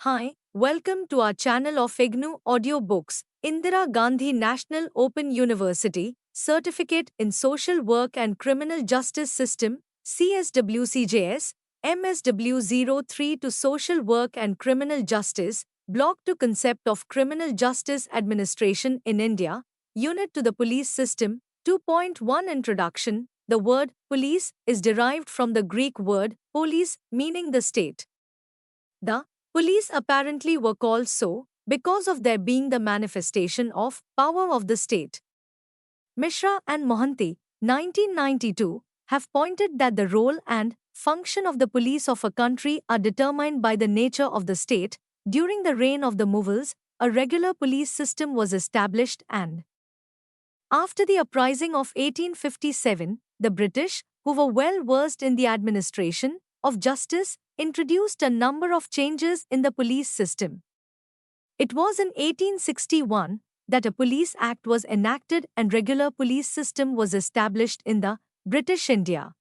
Hi, welcome to our channel of IGNOU audiobooks, Indira Gandhi National Open University, Certificate in Social Work and Criminal Justice System, CSWCJS, MSW 03 to Social Work and Criminal Justice, Block-2 Concept of Criminal Justice Administration in India, Unit to the Police System, 2.1 Introduction. The word police is derived from the Greek word polis, meaning the state. The police apparently were called so because of their being the manifestation of power of the state. Mishra and Mohanty, 1992, have pointed that the role and function of the police of a country are determined by the nature of the state. During the reign of the Mughals, a regular police system was established and after the uprising of 1857, the British, who were well versed in the administration of justice, introduced a number of changes in the police system. It was in 1861 that a Police Act was enacted and regular police system was established in the British India.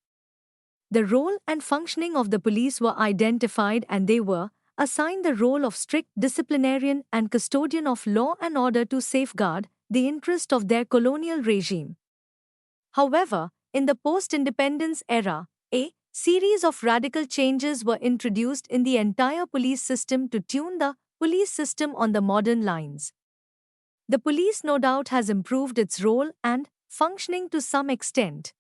The role and functioning of the police were identified and they were assigned the role of strict disciplinarian and custodian of law and order to safeguard the interest of their colonial regime. However, in the post-independence era, a series of radical changes were introduced in the entire police system to tune the police system on the modern lines. The police no doubt has improved its role and functioning to some extent.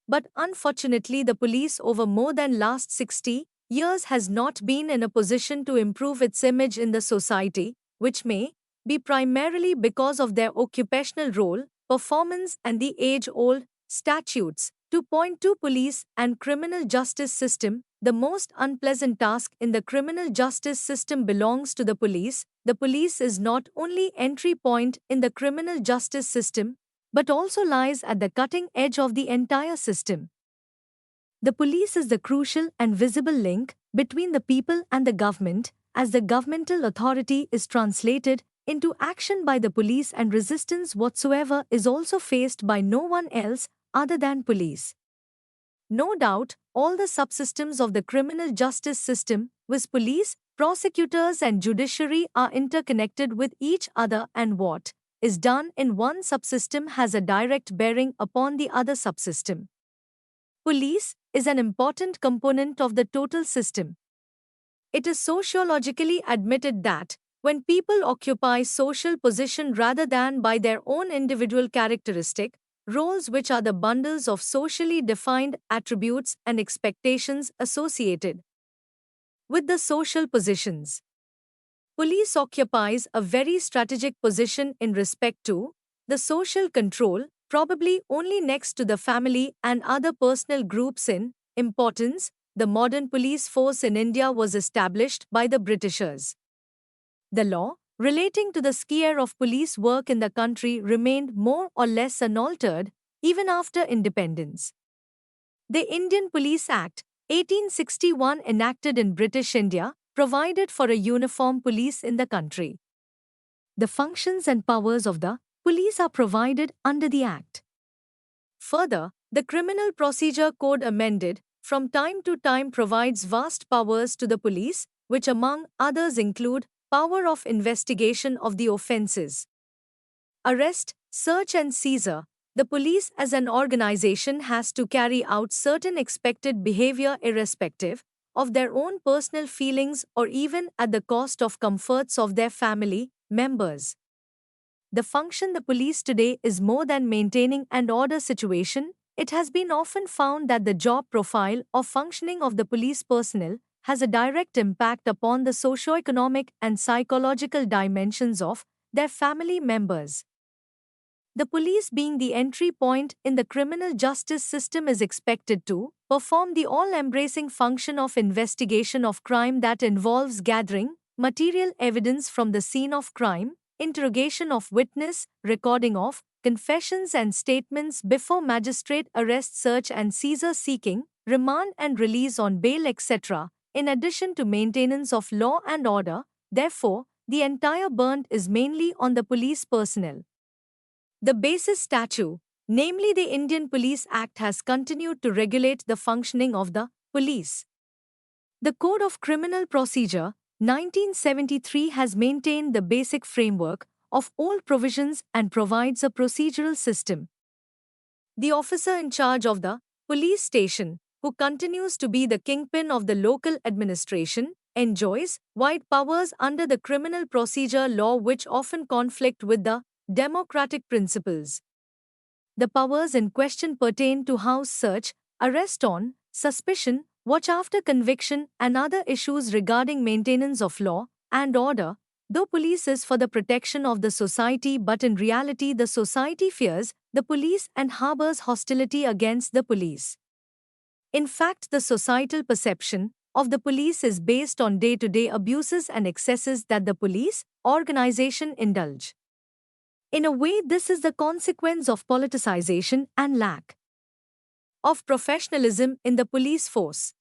But unfortunately, the police over more than last 60 years has not been in a position to improve its image in the society, which may be primarily because of their occupational role, performance and the age-old statutes. 2.2 Police and Criminal Justice System. The most unpleasant task in the criminal justice system belongs to the police. The police is not only entry point in the criminal justice system, but also lies at the cutting edge of the entire system. The police is the crucial and visible link between the people and the government, as the governmental authority is translated into action by the police and resistance whatsoever is also faced by no one else other than police. No doubt, all the subsystems of the criminal justice system, with police, prosecutors and judiciary are interconnected with each other, and what is done in one subsystem has a direct bearing upon the other subsystem. Police is an important component of the total system. It is sociologically admitted that when people occupy social position rather than by their own individual characteristic, roles which are the bundles of socially defined attributes and expectations associated with the social positions. Police occupies a very strategic position in respect to the social control, probably only next to the family and other personal groups in importance. The modern police force in India was established by the Britishers. The law relating to the sphere of police work in the country remained more or less unaltered even after independence. The Indian Police Act, 1861, enacted in British India, provided for a uniform police in the country. The functions and powers of the police are provided under the Act. Further, the Criminal Procedure Code amended from time to time provides vast powers to the police, which among others include power of investigation of the offences, arrest, search and seizure. The police as an organization has to carry out certain expected behavior irrespective of their own personal feelings or even at the cost of comforts of their family members. The function the police today is more than maintaining an order situation. It has been often found that the job profile or functioning of the police personnel has a direct impact upon the socio-economic and psychological dimensions of their family members. The police, being the entry point in the criminal justice system, is expected to perform the all-embracing function of investigation of crime that involves gathering material evidence from the scene of crime, interrogation of witness, recording of confessions and statements before magistrate, arrest, search and seizure, seeking, remand and release on bail, etc., in addition to maintenance of law and order. Therefore, the entire burden is mainly on the police personnel. The basis statute, namely the Indian Police Act, has continued to regulate the functioning of the police. The Code of Criminal Procedure, 1973 has maintained the basic framework of all provisions and provides a procedural system. The officer in charge of the police station, who continues to be the kingpin of the local administration, enjoys wide powers under the criminal procedure law which often conflict with the democratic principles. The powers in question pertain to house search, arrest on suspicion, watch after conviction, and other issues regarding maintenance of law and order, though police is for the protection of the society, but in reality, the society fears the police and harbors hostility against the police. In fact, the societal perception of the police is based on day-to-day abuses and excesses that the police organization indulge. In a way, this is the consequence of politicization and lack of professionalism in the police force.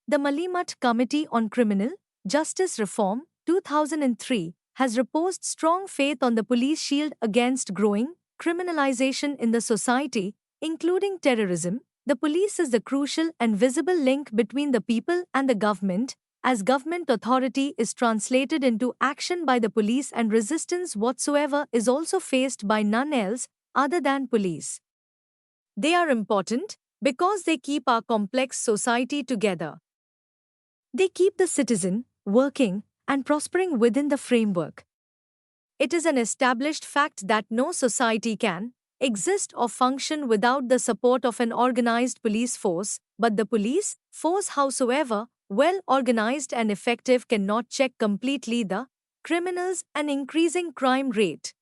The Malimat Committee on Criminal Justice Reform, 2003, has reposed strong faith on the police shield against growing criminalization in the society, including terrorism. The police is the crucial and visible link between the people and the government, as government authority is translated into action by the police and resistance whatsoever is also faced by none else other than police. They are important because they keep our complex society together. They keep the citizen working and prospering within the framework. It is an established fact that no society can exist or function without the support of an organized police force, but the police force, howsoever well organized and effective, cannot check completely the criminals and increasing crime rate.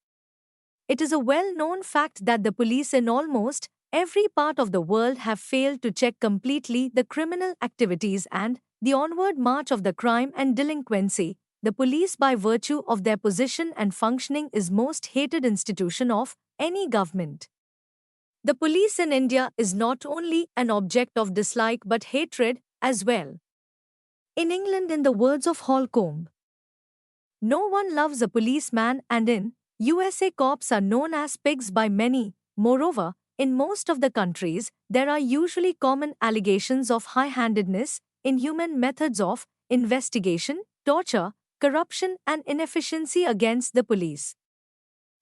It is a well-known fact that the police in almost every part of the world have failed to check completely the criminal activities and the onward march of the crime and delinquency. The police, by virtue of their position and functioning, is most hated institution of any government. The police in India is not only an object of dislike but hatred as well. In England, in the words of Holcomb, no one loves a policeman, and in USA cops are known as pigs by many. Moreover, in most of the countries, there are usually common allegations of high-handedness, inhuman methods of investigation, torture, corruption and inefficiency against the police.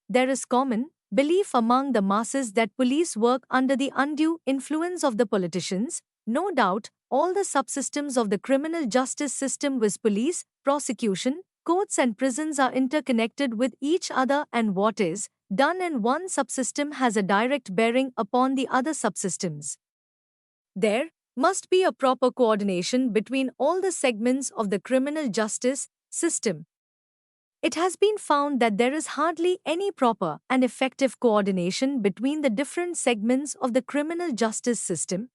There is common belief among the masses that police work under the undue influence of the politicians. No doubt, all the subsystems of the criminal justice system with police, prosecution, courts and prisons are interconnected with each other, and what is done in one subsystem has a direct bearing upon the other subsystems. There must be a proper coordination between all the segments of the criminal justice system. It has been found that there is hardly any proper and effective coordination between the different segments of the criminal justice system,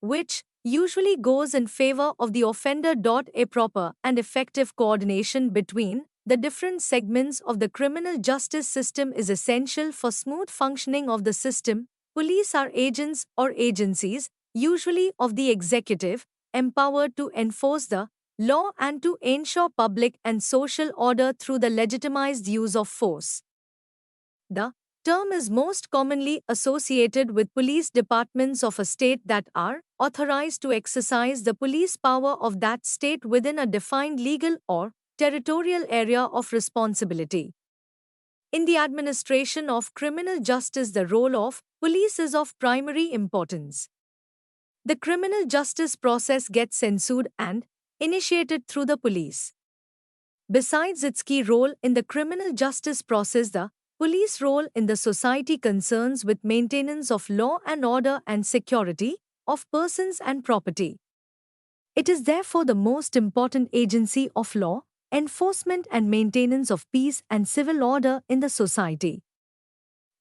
which usually goes in favor of the offender. A proper and effective coordination between the different segments of the criminal justice system is essential for smooth functioning of the system. Police are agents or agencies, usually of the executive, empowered to enforce the law and to ensure public and social order through the legitimized use of force. The term is most commonly associated with police departments of a state that are authorized to exercise the police power of that state within a defined legal or territorial area of responsibility. In the administration of criminal justice, the role of police is of primary importance. The criminal justice process gets censored and initiated through the police. Besides its key role in the criminal justice process, the police role in the society concerns with maintenance of law and order and security of persons and property. It is therefore the most important agency of law enforcement and maintenance of peace and civil order in the society.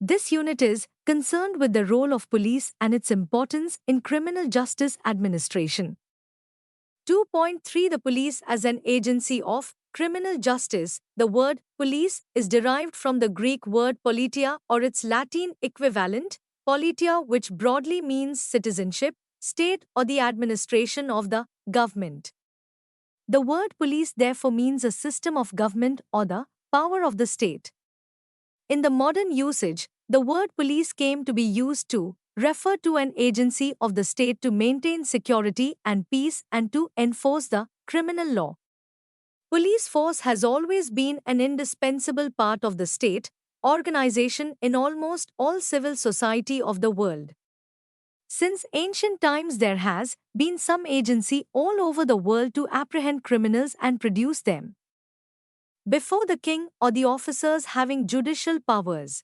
This unit is concerned with the role of police and its importance in criminal justice administration. 2.3 The police as an agency of criminal justice. The word police is derived from the Greek word politia or its Latin equivalent, politia, which broadly means citizenship, state, or the administration of the government. The word police therefore means a system of government or the power of the state. In the modern usage, the word police came to be used to refer to an agency of the state to maintain security and peace and to enforce the criminal law. Police force has always been an indispensable part of the state organization in almost all civil society of the world. Since ancient times there has been some agency all over the world to apprehend criminals and produce them before the king or the officers having judicial powers.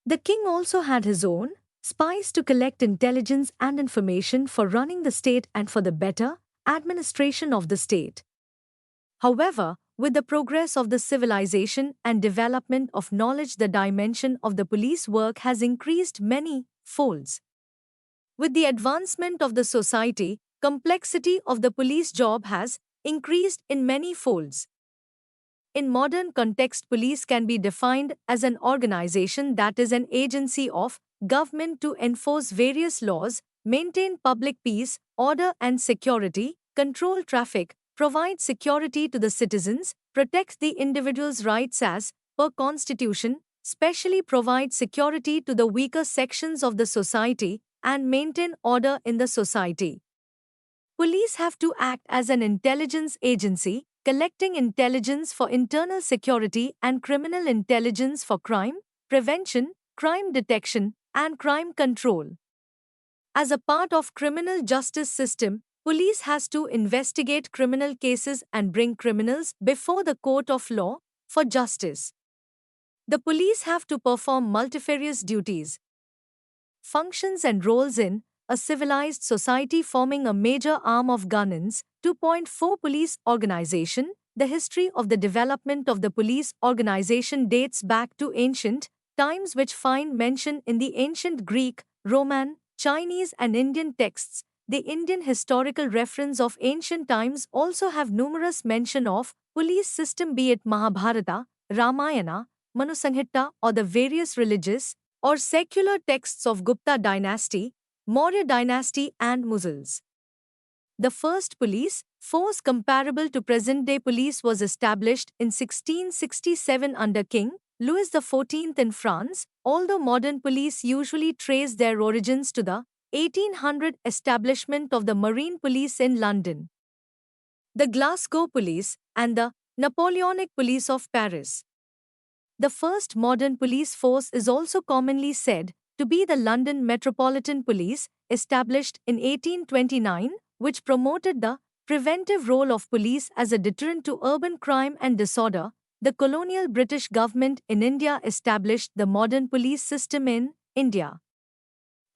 The king also had his own spies to collect intelligence and information for running the state and for the better administration of the state. However, with the progress of the civilization and development of knowledge, the dimension of the police work has increased many folds. With the advancement of the society, complexity of the police job has increased in many folds. In modern context, police can be defined as an organization that is an agency of government to enforce various laws, maintain public peace, order and security, control traffic, provide security to the citizens, protect the individual's rights as per constitution, specially provide security to the weaker sections of the society, and maintain order in the society. Police have to act as an intelligence agency, collecting intelligence for internal security and criminal intelligence for crime prevention, crime detection, and crime control. As a part of criminal justice system, police has to investigate criminal cases and bring criminals before the court of law for justice. The police have to perform multifarious duties, functions and roles in a civilized society, forming a major arm of governance. 2.4 Police organization. The history of the development of the police organization dates back to ancient times, which find mention in the ancient Greek, Roman, Chinese and Indian texts. The Indian historical reference of ancient times also have numerous mention of police system, be it Mahabharata, Ramayana, Manusanhita or the various religious or secular texts of Gupta dynasty, Maurya dynasty and Mughals. The first police force comparable to present-day police was established in 1667 under King Louis XIV in France, although modern police usually trace their origins to the 1800 establishment of the Marine Police in London, the Glasgow Police, and the Napoleonic Police of Paris. The first modern police force is also commonly said to be the London Metropolitan Police, established in 1829, which promoted the preventive role of police as a deterrent to urban crime and disorder. The colonial British government in India established the modern police system in India.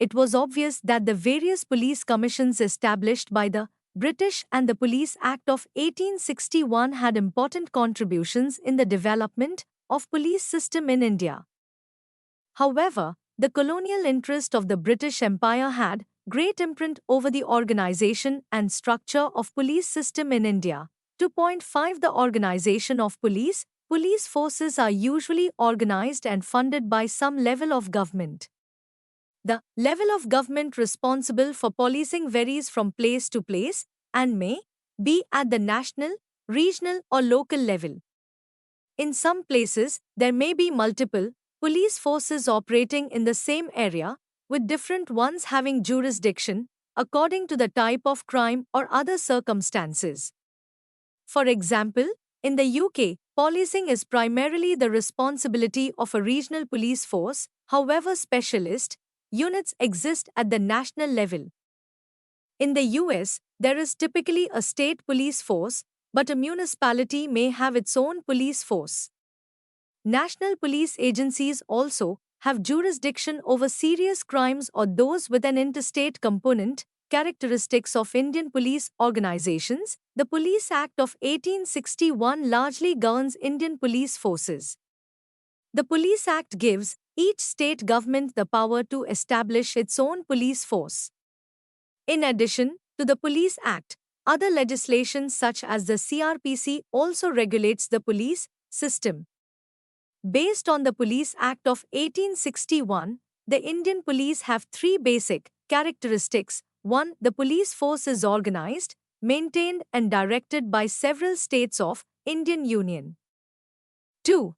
It was obvious that the various police commissions established by the British and the Police Act of 1861 had important contributions in the development of police system in India. However, the colonial interest of the British Empire had great imprint over the organization and structure of police system in India. 2.5 The organization of police forces are usually organized and funded by some level of government. The level of government responsible for policing varies from place to place and may be at the national, regional or local level. In some places, there may be multiple police forces operating in the same area, with different ones having jurisdiction according to the type of crime or other circumstances. For example, in the UK, policing is primarily the responsibility of a regional police force, however specialist units exist at the national level. In the US, there is typically a state police force, but a municipality may have its own police force. National police agencies also have jurisdiction over serious crimes or those with an interstate component. Characteristics of Indian police organizations. The Police Act of 1861 largely governs Indian police forces. The Police Act gives each state government the power to establish its own police force. In addition to the Police Act, other legislation such as the CRPC also regulates the police system. Based on the Police Act of 1861, the Indian police have three basic characteristics. 1. The police force is organized, maintained and directed by several states of Indian Union. 2.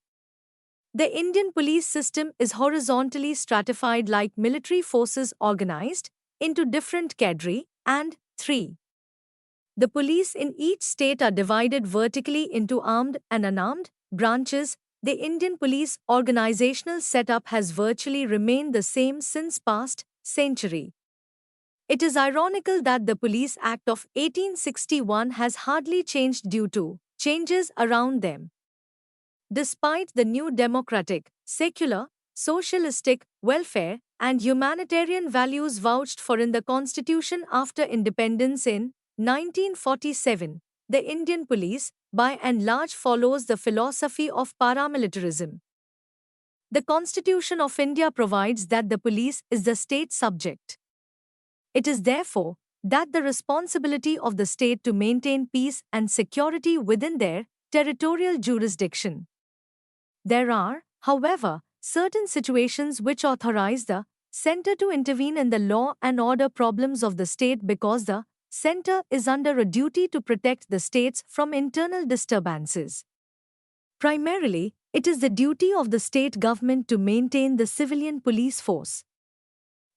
The Indian police system is horizontally stratified like military forces organized into different cadre. And 3. The police in each state are divided vertically into armed and unarmed branches. The Indian police organizational setup has virtually remained the same since past century. It is ironical that the Police Act of 1861 has hardly changed due to changes around them. Despite the new democratic, secular, socialistic, welfare, and humanitarian values vouched for in the Constitution after independence in 1947, the Indian police, by and large, follows the philosophy of paramilitarism. The Constitution of India provides that the police is the state subject. It is therefore that the responsibility of the state to maintain peace and security within their territorial jurisdiction. There are, however, certain situations which authorize the center to intervene in the law and order problems of the state because the center is under a duty to protect the states from internal disturbances. Primarily, it is the duty of the state government to maintain the civilian police force.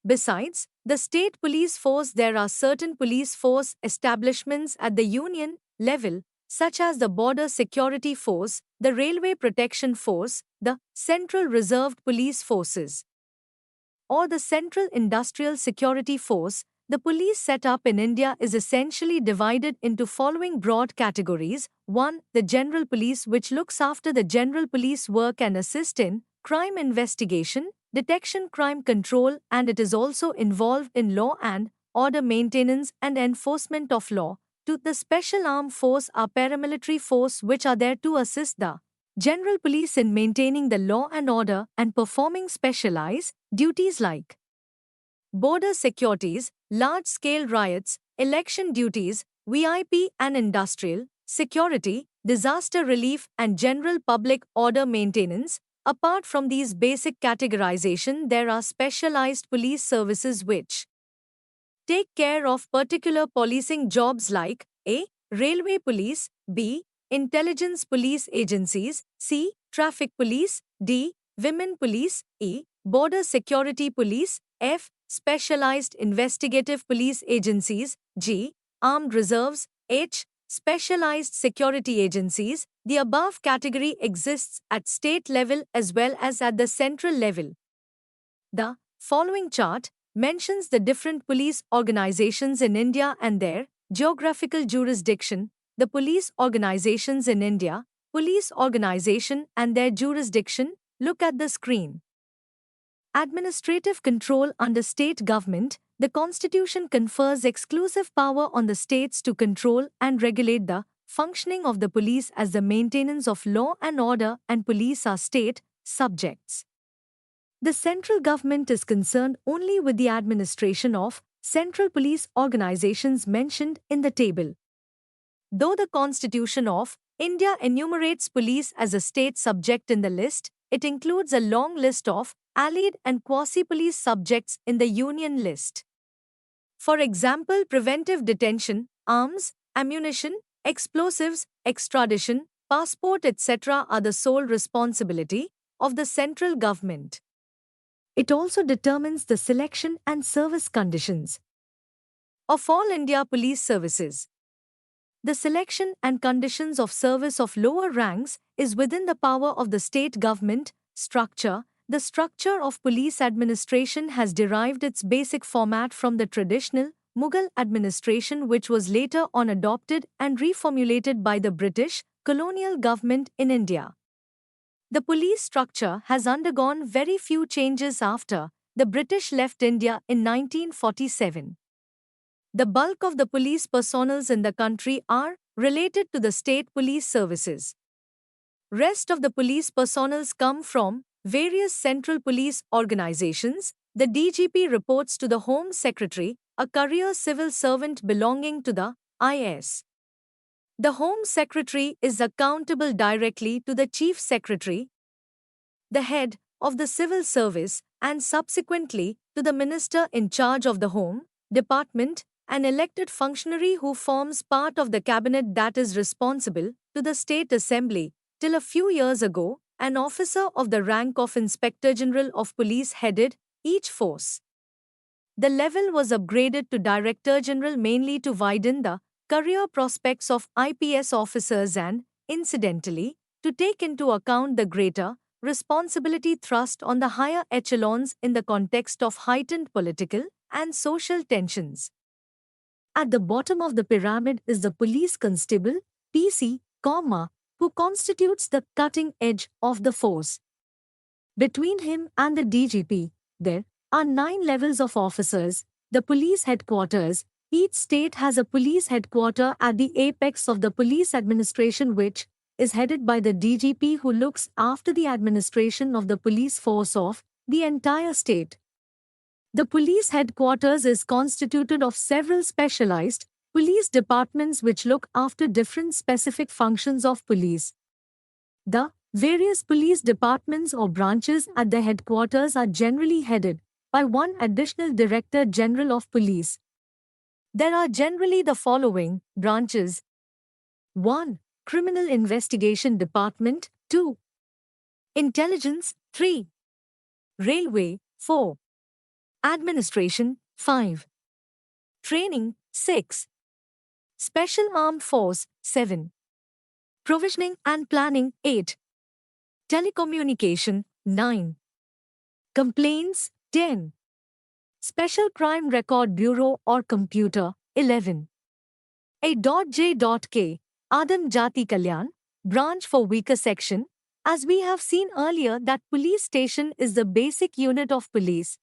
Besides the state police force, there are certain police force establishments at the union level, such as the Border Security Force, the Railway Protection Force, the Central Reserved Police Forces, or the Central Industrial Security Force. The police setup in India is essentially divided into following broad categories. 1. The General Police, which looks after the general police work and assist in crime investigation, detection, crime control, and it is also involved in law and order maintenance and enforcement of law. 2. The Special Armed Force are paramilitary force which are there to assist the general police in maintaining the law and order and performing specialized duties like border securities, large-scale riots, election duties, VIP and industrial security, disaster relief and general public order maintenance. Apart from these basic categorization, there are specialized police services which take care of particular policing jobs like A. Railway police, B. Intelligence police agencies, C. Traffic police, D. Women police, E. Border security police, F. Specialized investigative police agencies, G. Armed reserves, H. Specialized security agencies. The above category exists at state level as well as at the central level. The following chart mentions the different police organizations in India and their geographical jurisdiction. The police organizations in India, police organization and their jurisdiction. Look at the screen. Administrative control under state government. The Constitution confers exclusive power on the states to control and regulate the functioning of the police as the maintenance of law and order, and police are state subjects. The central government is concerned only with the administration of central police organizations mentioned in the table. Though the Constitution of India enumerates police as a state subject in the list, it includes a long list of allied and quasi-police subjects in the union list. For example, preventive detention, arms, ammunition, explosives, extradition, passport, etc. are the sole responsibility of the central government. It also determines the selection and service conditions of all India police services. The selection and conditions of service of lower ranks is within the power of the state government. Structure. The structure of police administration has derived its basic format from the traditional Mughal administration, which was later on adopted and reformulated by the British colonial government in India. The police structure has undergone very few changes after the British left India in 1947. The bulk of the police personnel in the country are related to the state police services. Rest of the police personnel come from various central police organizations. The DGP reports to the Home Secretary, a career civil servant belonging to the IS. The Home Secretary is accountable directly to the Chief Secretary, the head of the civil service, and subsequently to the Minister in charge of the Home Department, an elected functionary who forms part of the cabinet that is responsible to the State Assembly. Till a few years ago, an officer of the rank of Inspector General of Police headed each force. The level was upgraded to Director General mainly to widen the career prospects of IPS officers and, incidentally, to take into account the greater responsibility thrust on the higher echelons in the context of heightened political and social tensions. At the bottom of the pyramid is the police constable, PC, who constitutes the cutting edge of the force. Between him and the DGP, there are 9 levels of officers, the police headquarters. Each state has a police headquarters at the apex of the police administration, which is headed by the DGP, who looks after the administration of the police force of the entire state. The police headquarters is constituted of several specialized police departments which look after different specific functions of police. The various police departments or branches at the headquarters are generally headed by one additional Director General of Police. There are generally the following branches: 1. Criminal Investigation Department, 2. Intelligence, 3. Railway, 4. Administration, 5. Training, 6. Special Armed Force, 7. Provisioning and Planning, 8. Telecommunication, 9. Complaints, 10. Special Crime Record Bureau or Computer, 11. A.J.K. Adam Jati Kalyan, branch for weaker section. As we have seen earlier that police station is the basic unit of police.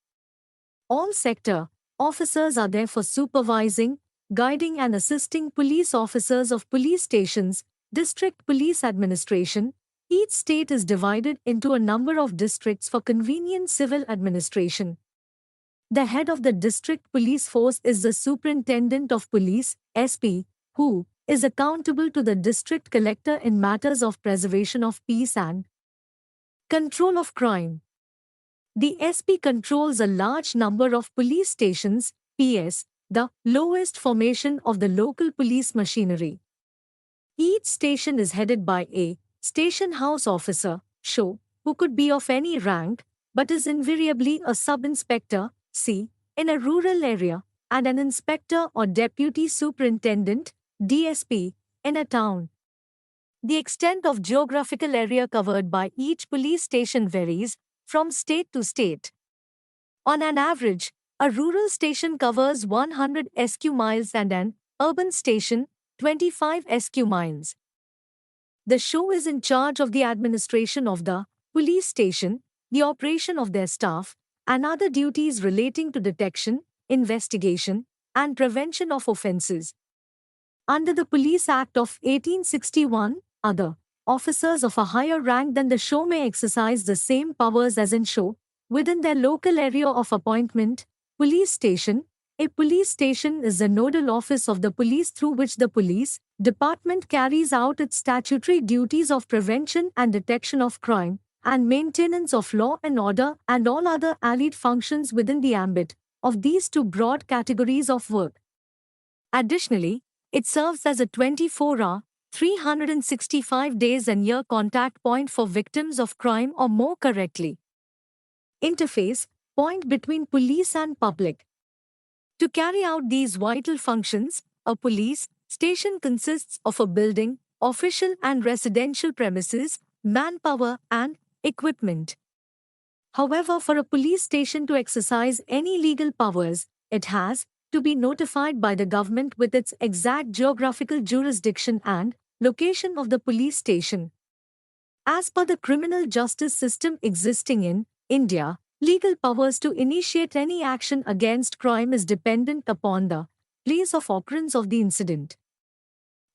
All sector officers are there for supervising, guiding and assisting police officers of police stations, district police administration. Each state is divided into a number of districts for convenient civil administration. The head of the district police force is the Superintendent of Police, SP, who is accountable to the district collector in matters of preservation of peace and control of crime. The SP controls a large number of police stations, PS, the lowest formation of the local police machinery. Each station is headed by a station house officer, SHO, who could be of any rank, but is invariably a sub-inspector, C, in a rural area, and an inspector or deputy superintendent, DSP, in a town. The extent of geographical area covered by each police station varies from state to state. On an average, a rural station covers 100 SQ miles and an urban station 25 SQ miles. The SHO is in charge of the administration of the police station, the operation of their staff, and other duties relating to detection, investigation, and prevention of offences. Under the Police Act of 1861, other officers of a higher rank than the SHO may exercise the same powers as in SHO within their local area of appointment. Police station. A police station is the nodal office of the police through which the police department carries out its statutory duties of prevention and detection of crime and maintenance of law and order and all other allied functions within the ambit of these two broad categories of work. Additionally, it serves as a 24-hour, 365 days a year contact point for victims of crime, or more correctly, interface point between police and public. To carry out these vital functions, a police station consists of a building, official and residential premises, manpower, and equipment. However, for a police station to exercise any legal powers, it has to be notified by the government with its exact geographical jurisdiction and location of the police station. As per the criminal justice system existing in India, legal powers to initiate any action against crime is dependent upon the place of occurrence of the incident.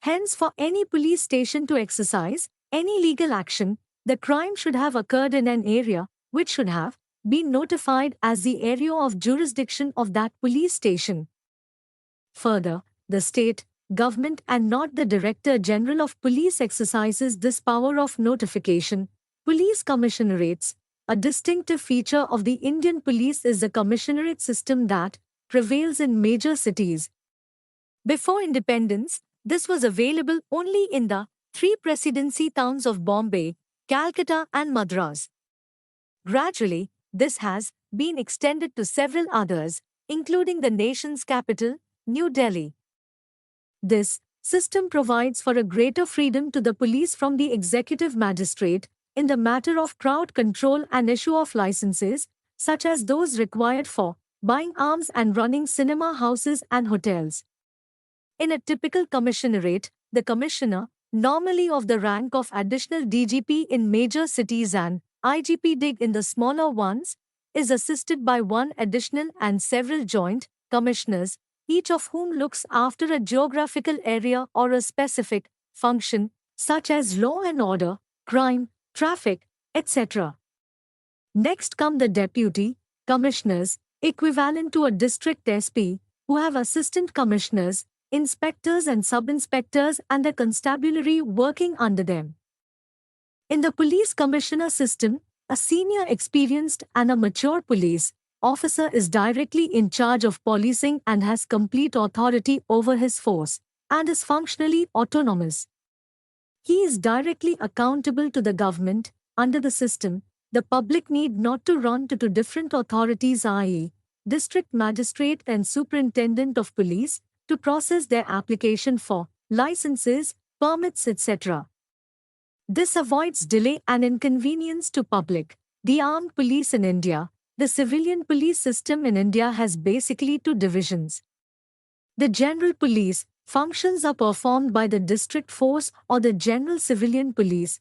Hence, for any police station to exercise any legal action, the crime should have occurred in an area which should have been notified as the area of jurisdiction of that police station. Further, the state government and not the Director General of Police exercises this power of notification. Police commissionerates. A distinctive feature of the Indian police is the commissionerate system that prevails in major cities. Before independence, this was available only in the 3 presidency towns of Bombay, Calcutta and Madras. Gradually, this has been extended to several others, including the nation's capital, New Delhi. This system provides for a greater freedom to the police from the executive magistrate in the matter of crowd control and issue of licenses, such as those required for buying arms and running cinema houses and hotels. In a typical commissionerate, the commissioner, normally of the rank of additional DGP in major cities and IGP dig in the smaller ones, is assisted by one additional and several joint commissioners, each of whom looks after a geographical area or a specific function, such as law and order, crime, traffic, etc. Next come the deputy commissioners, equivalent to a district SP, who have assistant commissioners, inspectors and sub-inspectors and the constabulary working under them. In the police commissioner system, a senior experienced and a mature police officer is directly in charge of policing and has complete authority over his force, and is functionally autonomous. He is directly accountable to the government. Under the system, the public need not to run to two different authorities, i.e., district magistrate and superintendent of police, to process their application for licenses, permits, etc. This avoids delay and inconvenience to public. The armed police in India, the civilian police system in India has basically two divisions. The general police functions are performed by the district force or the general civilian police.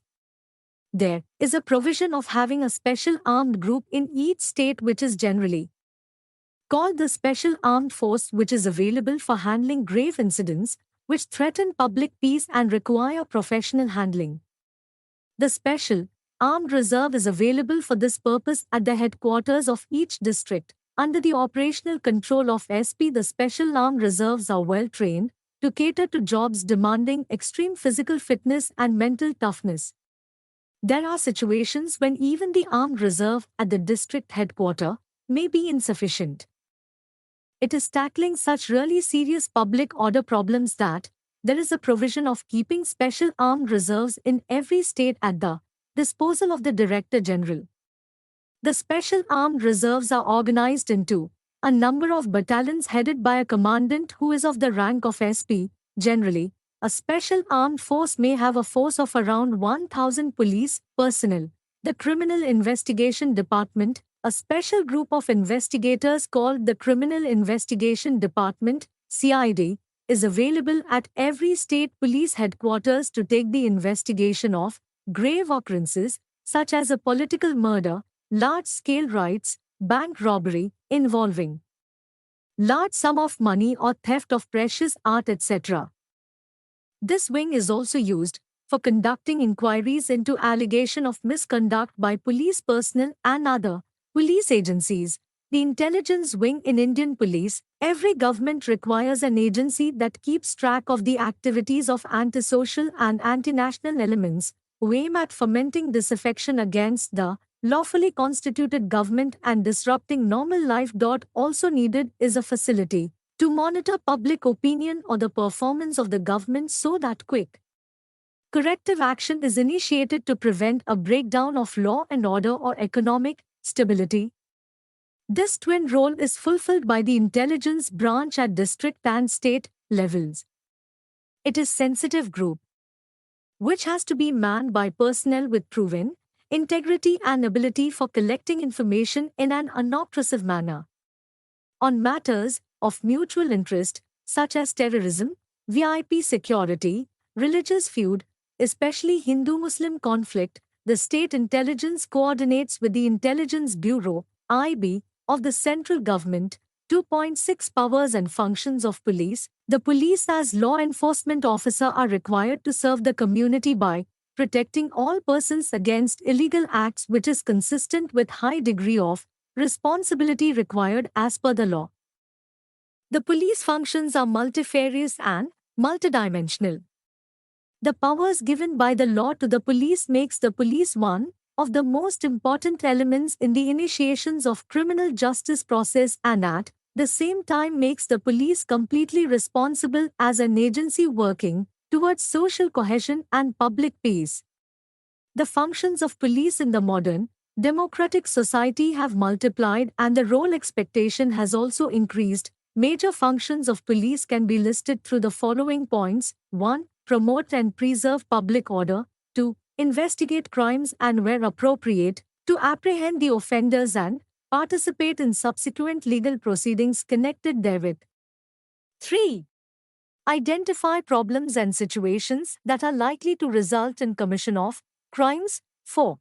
There is a provision of having a special armed group in each state which is generally called the Special Armed Force, which is available for handling grave incidents which threaten public peace and require professional handling. The Special Armed Reserve is available for this purpose at the headquarters of each district. Under the operational control of SP, the Special Armed Reserves are well trained to cater to jobs demanding extreme physical fitness and mental toughness. There are situations when even the armed reserve at the district headquarters may be insufficient. It is tackling such really serious public order problems that there is a provision of keeping special armed reserves in every state at the disposal of the Director General. The special armed reserves are organized into a number of battalions headed by a commandant who is of the rank of SP. Generally, a special armed force may have a force of around 1,000 police personnel. The Criminal Investigation Department, a special group of investigators called the Criminal Investigation Department, CID, is available at every state police headquarters to take the investigation of grave occurrences such as a political murder, large-scale riots, bank robbery involving large sum of money or theft of precious art, etc. This wing is also used for conducting inquiries into allegation of misconduct by police personnel and other police agencies. The intelligence wing in Indian police, every government requires an agency that keeps track of the activities of antisocial and anti-national elements who aim at fomenting disaffection against the lawfully constituted government and disrupting normal life. Also needed is a facility to monitor public opinion or the performance of the government so that quick corrective action is initiated to prevent a breakdown of law and order or economic stability. This twin role is fulfilled by the intelligence branch at district and state levels. It is sensitive group, which has to be manned by personnel with proven integrity and ability for collecting information in an unobtrusive manner on matters of mutual interest such as terrorism, VIP security, religious feud, especially Hindu-Muslim conflict. The state intelligence coordinates with the Intelligence Bureau, IB, of the central government. 2.6 Powers and functions of police. The police as law enforcement officer are required to serve the community by protecting all persons against illegal acts, which is consistent with high degree of responsibility required as per the law. The police functions are multifarious and multidimensional. The powers given by the law to the police makes the police one of the most important elements in the initiations of criminal justice process and at the same time makes the police completely responsible as an agency working towards social cohesion and public peace. The functions of police in the modern, democratic society have multiplied and the role expectation has also increased. Major functions of police can be listed through the following points. 1. Promote and preserve public order. 2. Investigate crimes and, where appropriate, to apprehend the offenders and participate in subsequent legal proceedings connected therewith. 3. Identify problems and situations that are likely to result in commission of crimes. 4.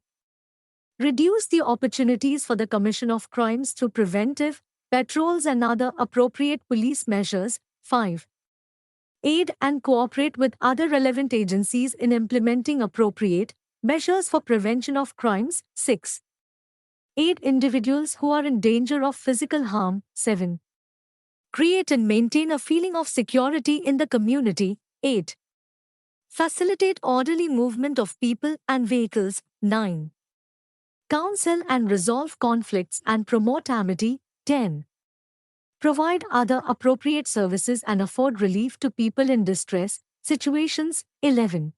Reduce the opportunities for the commission of crimes through preventive, patrols and other appropriate police measures. 5. Aid and cooperate with other relevant agencies in implementing appropriate measures for prevention of crimes. 6. Aid individuals who are in danger of physical harm. 7. Create and maintain a feeling of security in the community. 8. Facilitate orderly movement of people and vehicles. 9. Counsel and resolve conflicts and promote amity. 10. Provide other appropriate services and afford relief to people in distress situations. 11.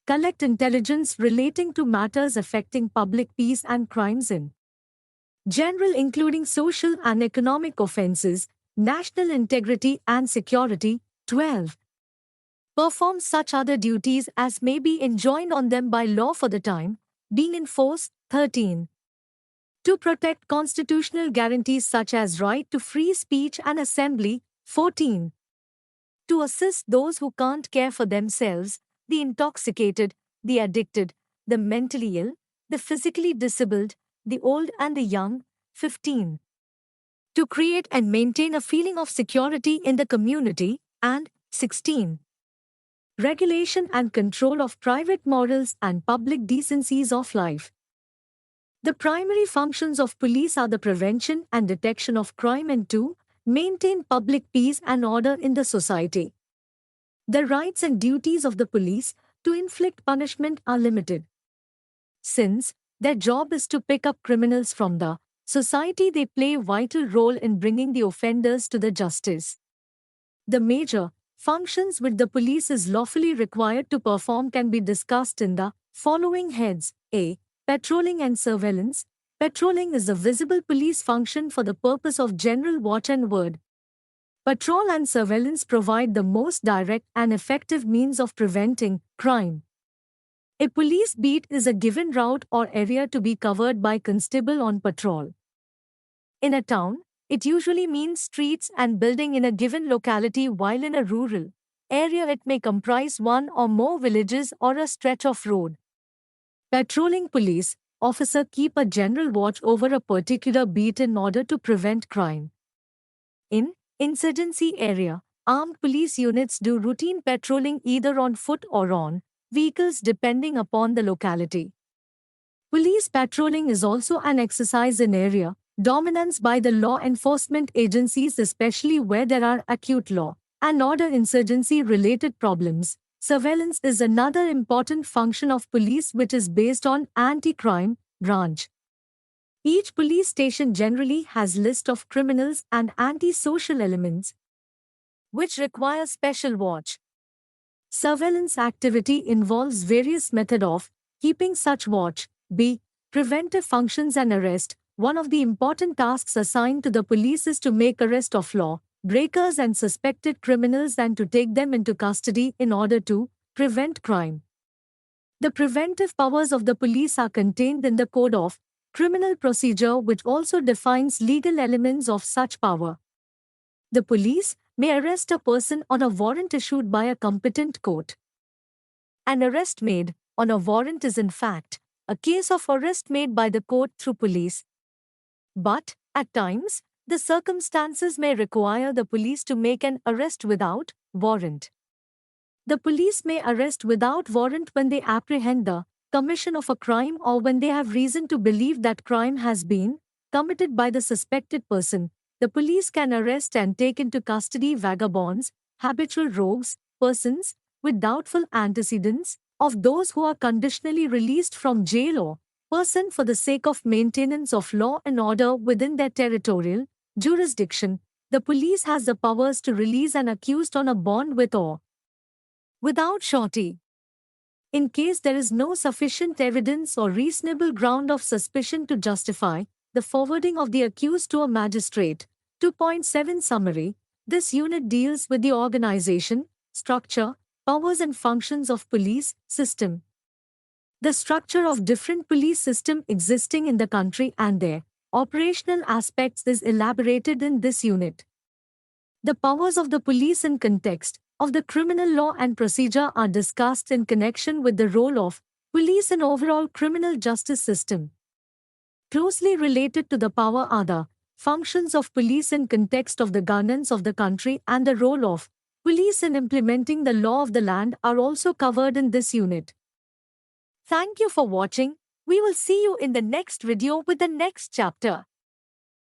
Collect intelligence relating to matters affecting public peace and crimes in general, including social and economic offenses, national integrity and security. 12. Perform such other duties as may be enjoined on them by law for the time being in force. 13. To protect constitutional guarantees such as right to free speech and assembly. 14. To assist those who can't care for themselves, the intoxicated, the addicted, the mentally ill, the physically disabled, the old and the young. 15. To create and maintain a feeling of security in the community. And 16. Regulation and control of private morals and public decencies of life. The primary functions of police are the prevention and detection of crime and 2. Maintain public peace and order in the society. The rights and duties of the police to inflict punishment are limited. Since their job is to pick up criminals from the society, they play a vital role in bringing the offenders to the justice. The major functions which the police is lawfully required to perform can be discussed in the following heads. A. Patrolling and surveillance. Patrolling is a visible police function for the purpose of general watch and ward. Patrol and surveillance provide the most direct and effective means of preventing crime. A police beat is a given route or area to be covered by constable on patrol. In a town, it usually means streets and building in a given locality, while in a rural area it may comprise one or more villages or a stretch of road. Patrolling police officer keep a general watch over a particular beat in order to prevent crime. In insurgency area, armed police units do routine patrolling either on foot or on vehicles depending upon the locality. Police patrolling is also an exercise in area dominance by the law enforcement agencies, especially where there are acute law and order insurgency-related problems. Surveillance is another important function of police which is based on anti-crime branch. Each police station generally has list of criminals and anti-social elements which require special watch. Surveillance activity involves various methods of keeping such watch. B. Preventive functions and arrest. One of the important tasks assigned to the police is to make arrest of law breakers and suspected criminals and to take them into custody in order to prevent crime. The preventive powers of the police are contained in the Code of Criminal Procedure, which also defines legal elements of such power. The police may arrest a person on a warrant issued by a competent court. An arrest made on a warrant is in fact a case of arrest made by the court through police. But, at times, the circumstances may require the police to make an arrest without warrant. The police may arrest without warrant when they apprehend the commission of a crime or when they have reason to believe that crime has been committed by the suspected person. The police can arrest and take into custody vagabonds, habitual rogues, persons with doubtful antecedents, of those who are conditionally released from jail or person for the sake of maintenance of law and order within their territorial jurisdiction. The police has the powers to release an accused on a bond with or without surety. In case there is no sufficient evidence or reasonable ground of suspicion to justify the forwarding of the accused to a magistrate, 2.7 Summary. This unit deals with the organization, structure, powers and functions of police system. The structure of different police system existing in the country and their operational aspects is elaborated in this unit. The powers of the police in context of the criminal law and procedure are discussed in connection with the role of police in overall criminal justice system. Closely related to the power are the functions of police in context of the governance of the country and the role of police in implementing the law of the land are also covered in this unit. Thank you for watching. We will see you in the next video with the next chapter.